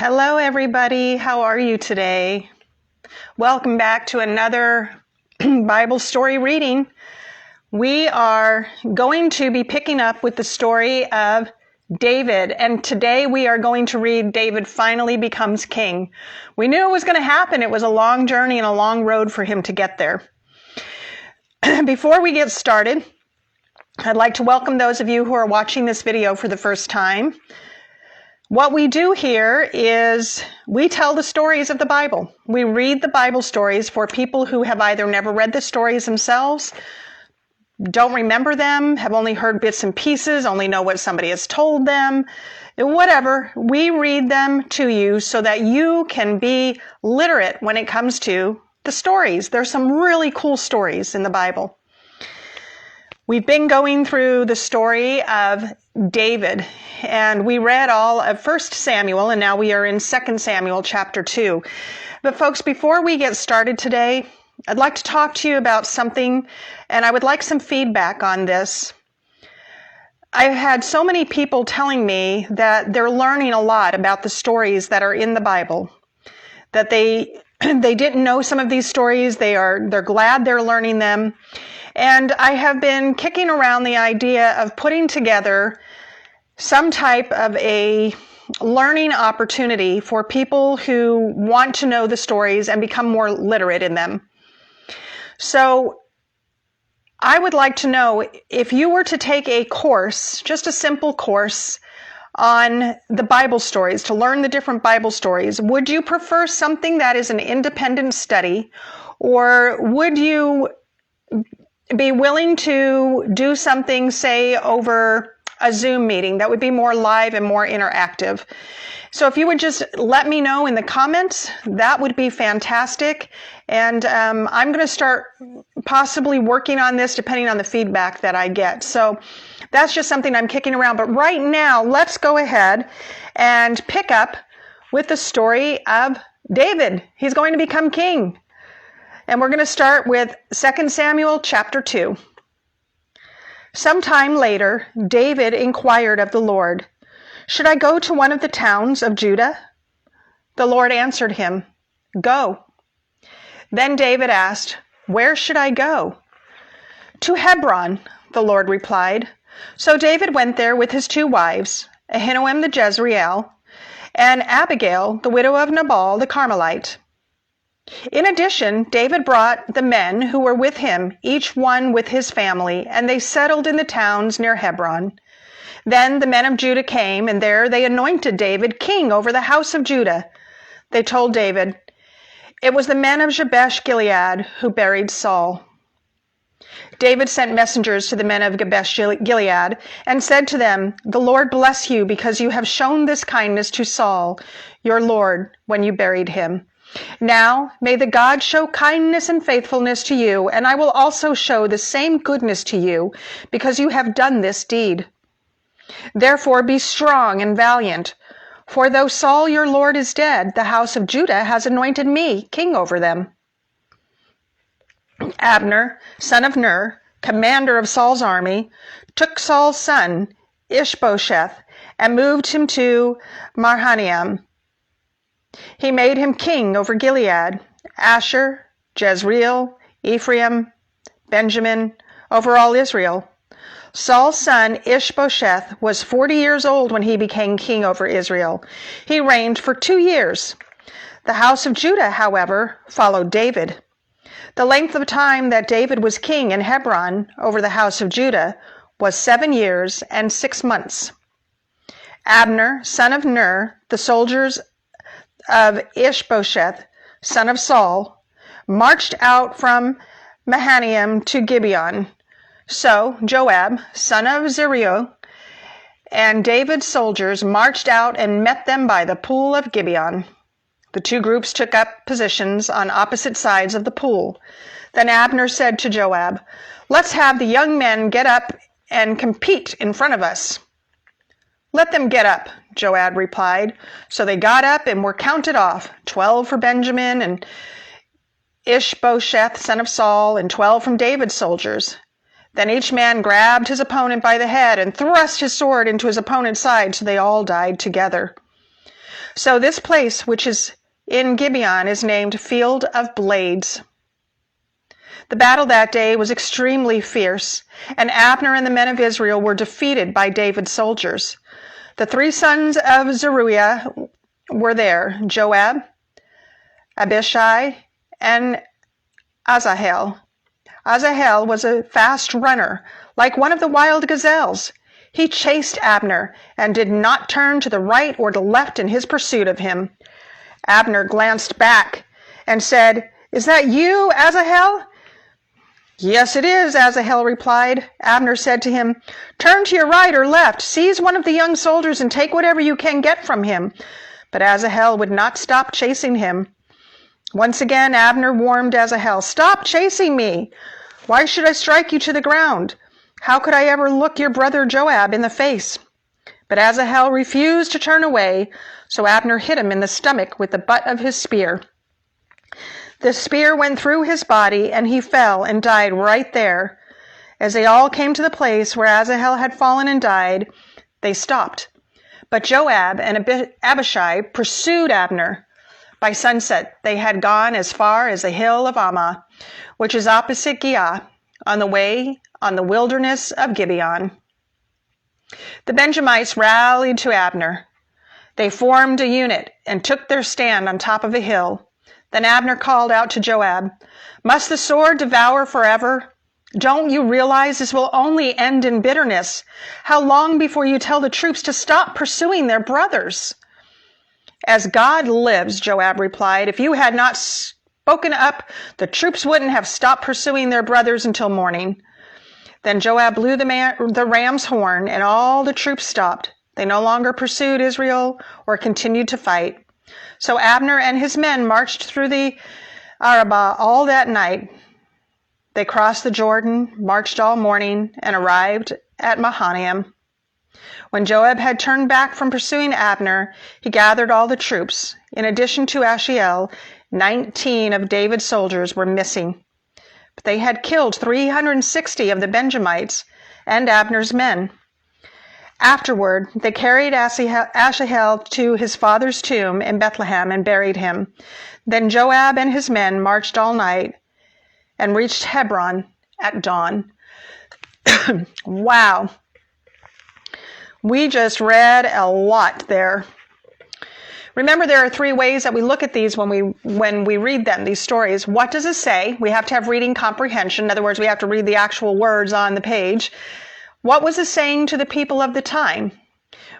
Hello, everybody. How are you today? Welcome back to another Bible story reading. We are going to be picking up with the story of David, and today we are going to read David finally becomes king. We knew it was going to happen. It was a long journey and a long road for him to get there. Before we get started, I'd like to welcome those of you who are watching this video for the first time. What we do here is we tell the stories of the Bible. We read the Bible stories for people who have either never read the stories themselves, don't remember them, have only heard bits and pieces, only know what somebody has told them, whatever. We read them to you so that you can be literate when it comes to the stories. There's some really cool stories in the Bible. We've been going through the story of David, and we read all of 1 Samuel, and now we are in 2 Samuel chapter 2. But folks, before we get started today, I'd like to talk to you about something, and I would like some feedback on this. I've had so many people telling me that they're learning a lot about the stories that are in the Bible, that they didn't know some of these stories, they're glad they're learning them. And I have been kicking around the idea of putting together some type of a learning opportunity for people who want to know the stories and become more literate in them. So I would like to know if you were to take a course, just a simple course on the Bible stories, to learn the different Bible stories, would you prefer something that is an independent study, or would you be willing to do something, say, over a Zoom meeting that would be more live and more interactive? So if you would just let me know in the comments, that would be fantastic. And I'm going to start possibly working on this depending on the feedback that I get. So that's just something I'm kicking around. But right now, let's go ahead and pick up with the story of David. He's going to become king. And we're going to start with 2 Samuel chapter 2. Sometime later, David inquired of the Lord, "Should I go to one of the towns of Judah?" The Lord answered him, "Go." Then David asked, "Where should I go?" "To Hebron," the Lord replied. So David went there with his 2 wives, Ahinoam the Jezreel, and Abigail, the widow of Nabal the Carmelite. In addition, David brought the men who were with him, each one with his family, and they settled in the towns near Hebron. Then the men of Judah came, and there they anointed David king over the house of Judah. They told David, "It was the men of Jabesh Gilead who buried Saul." David sent messengers to the men of Jabesh Gilead and said to them, "The Lord bless you because you have shown this kindness to Saul, your Lord, when you buried him. Now may the God show kindness and faithfulness to you, and I will also show the same goodness to you, because you have done this deed. Therefore be strong and valiant, for though Saul your Lord is dead, the house of Judah has anointed me king over them." Abner, son of Ner, commander of Saul's army, took Saul's son, Ishbosheth, and moved him to Mahanaim. He made him king over Gilead, Asher, Jezreel, Ephraim, Benjamin, over all Israel. Saul's son Ishbosheth was 40 years old when he became king over Israel. He reigned for 2 years. The house of Judah, however, followed David. The length of time that David was king in Hebron over the house of Judah was 7 years and 6 months. Abner, son of Ner, the soldiers of Ishbosheth, son of Saul, marched out from Mahanaim to Gibeon. So Joab, son of Zeruiah, and David's soldiers marched out and met them by the pool of Gibeon. The 2 groups took up positions on opposite sides of the pool. Then Abner said to Joab, "Let's have the young men get up and compete in front of us." "Let them get up," Joab replied. So they got up and were counted off, 12 for Benjamin and Ishbosheth, son of Saul, and 12 from David's soldiers. Then each man grabbed his opponent by the head and thrust his sword into his opponent's side, so they all died together. So this place, which is in Gibeon, is named Field of Blades. The battle that day was extremely fierce, and Abner and the men of Israel were defeated by David's soldiers. The 3 sons of Zeruiah were there, Joab, Abishai, and Asahel. Asahel was a fast runner, like one of the wild gazelles. He chased Abner and did not turn to the right or the left in his pursuit of him. Abner glanced back and said, "Is that you, Asahel?" "Yes, it is," Asahel replied. Abner said to him, "Turn to your right or left, seize one of the young soldiers and take whatever you can get from him." But Asahel would not stop chasing him. Once again, Abner warned Asahel, "Stop chasing me. Why should I strike you to the ground? How could I ever look your brother Joab in the face?" But Asahel refused to turn away, so Abner hit him in the stomach with the butt of his spear. The spear went through his body, and he fell and died right there. As they all came to the place where Asahel had fallen and died, they stopped. But Joab and Abishai pursued Abner. By sunset, they had gone as far as the hill of Ammah, which is opposite Giah, on the way on the wilderness of Gibeon. The Benjamites rallied to Abner. They formed a unit and took their stand on top of a hill. Then Abner called out to Joab, "Must the sword devour forever? Don't you realize this will only end in bitterness? How long before you tell the troops to stop pursuing their brothers?" "As God lives," Joab replied, "if you had not spoken up, the troops wouldn't have stopped pursuing their brothers until morning." Then Joab blew the ram's horn, and all the troops stopped. They no longer pursued Israel or continued to fight. So Abner and his men marched through the Arabah all that night. They crossed the Jordan, marched all morning, and arrived at Mahanaim. When Joab had turned back from pursuing Abner, he gathered all the troops. In addition to Asahel, 19 of David's soldiers were missing. But they had killed 360 of the Benjamites and Abner's men. Afterward, they carried Asahel to his father's tomb in Bethlehem and buried him. Then Joab and his men marched all night and reached Hebron at dawn. Wow. We just read a lot there. Remember, there are 3 ways that we look at these when we read them, these stories. What does it say? We have to have reading comprehension. In other words, we have to read the actual words on the page. What was it saying to the people of the time?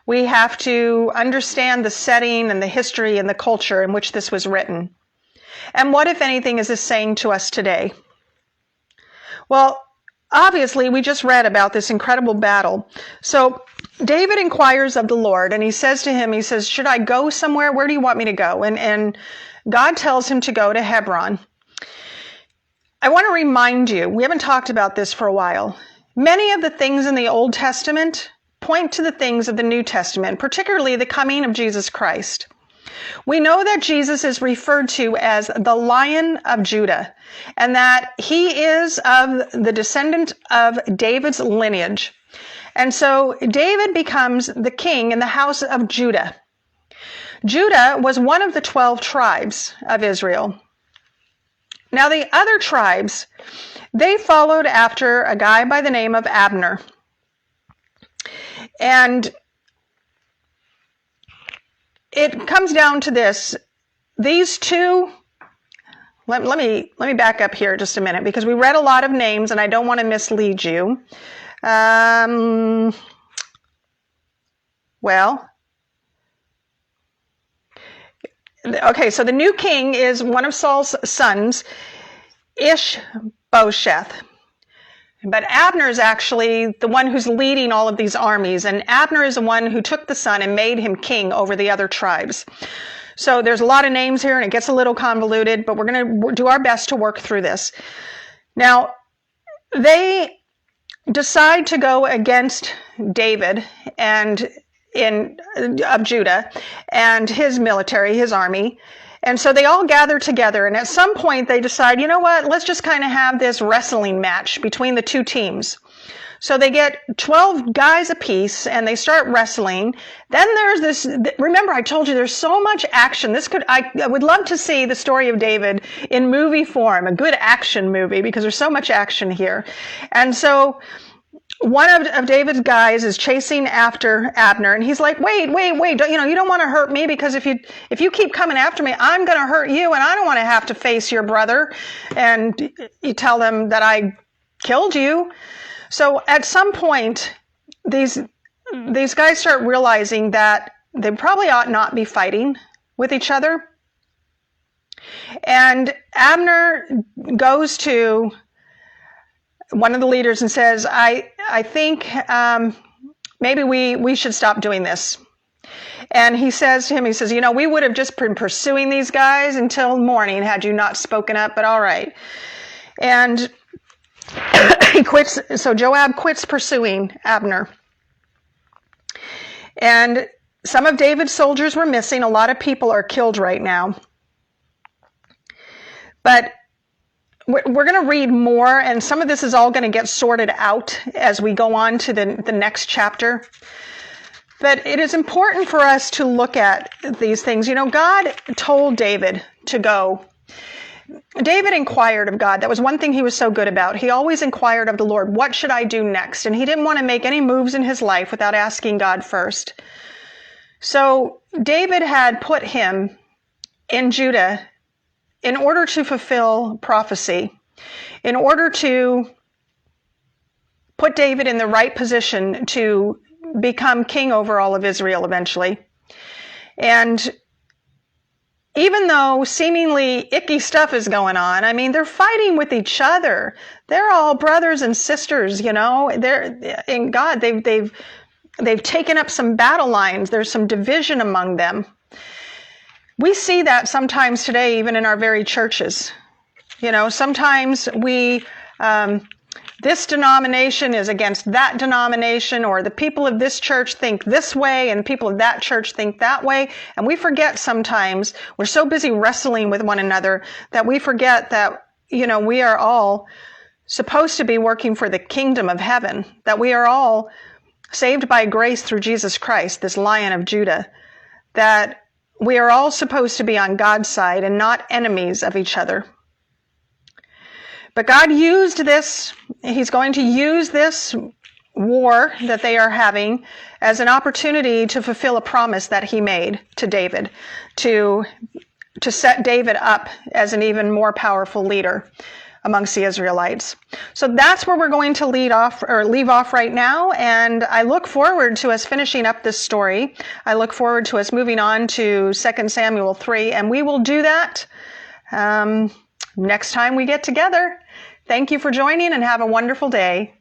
We have to understand the setting and the history and the culture in which this was written. And what, if anything, is this saying to us today? Well, obviously, we just read about this incredible battle. So David inquires of the Lord, and he says to him, "Should I go somewhere? Where do you want me to go?" And God tells him to go to Hebron. I want to remind you, we haven't talked about this for a while. Many of the things in the Old Testament point to the things of the New Testament, particularly the coming of Jesus Christ. We know that Jesus is referred to as the Lion of Judah, and that he is of the descendant of David's lineage. And so David becomes the king in the house of Judah. Judah was one of the 12 tribes of Israel. Now the other tribes, they followed after a guy by the name of Abner. And it comes down to this. These two, let me back up here just a minute, because we read a lot of names and I don't want to mislead you. Okay, so the new king is one of Saul's sons, Ishbosheth. But Abner is actually the one who's leading all of these armies, and Abner is the one who took the son and made him king over the other tribes. So there's a lot of names here, and it gets a little convoluted, but we're going to do our best to work through this. Now, they decide to go against David of Judah and his military, his army. And so they all gather together, and at some point they decide, you know what, let's just kind of have this wrestling match between the two teams. So they get 12 guys apiece and they start wrestling. Then there's this, remember I told you there's so much action. I would love to see the story of David in movie form, a good action movie, because there's so much action here. And so one of David's guys is chasing after Abner, and he's like, wait, you don't want to hurt me, because if you keep coming after me, I'm going to hurt you, and I don't want to have to face your brother. And you tell them that I killed you. So at some point, these guys start realizing that they probably ought not be fighting with each other. And Abner goes to one of the leaders and says, I think maybe we should stop doing this. And he says to him, we would have just been pursuing these guys until morning had you not spoken up, but all right. And he quits. So Joab quits pursuing Abner. And some of David's soldiers were missing. A lot of people are killed right now. But we're going to read more, and some of this is all going to get sorted out as we go on to the next chapter. But it is important for us to look at these things. God told David to go. David inquired of God. That was one thing he was so good about. He always inquired of the Lord, what should I do next? And he didn't want to make any moves in his life without asking God first. So David had put him in Judah in order to fulfill prophecy, in order to put David in the right position to become king over all of Israel eventually. And even though seemingly icky stuff is going on, they're fighting with each other. They're all brothers and sisters, They're in God. They've taken up some battle lines. There's some division among them. We see that sometimes today, even in our very churches. Sometimes we, this denomination is against that denomination, or the people of this church think this way and people of that church think that way. And we forget sometimes, we're so busy wrestling with one another that we forget that, we are all supposed to be working for the kingdom of heaven, that we are all saved by grace through Jesus Christ, this Lion of Judah, that we are all supposed to be on God's side and not enemies of each other. But God used this, he's going to use this war that they are having as an opportunity to fulfill a promise that he made to David, to set David up as an even more powerful leader amongst the Israelites. So that's where we're going to leave off right now. And I look forward to us finishing up this story. I look forward to us moving on to 2 Samuel 3, and we will do that next time we get together. Thank you for joining, and have a wonderful day.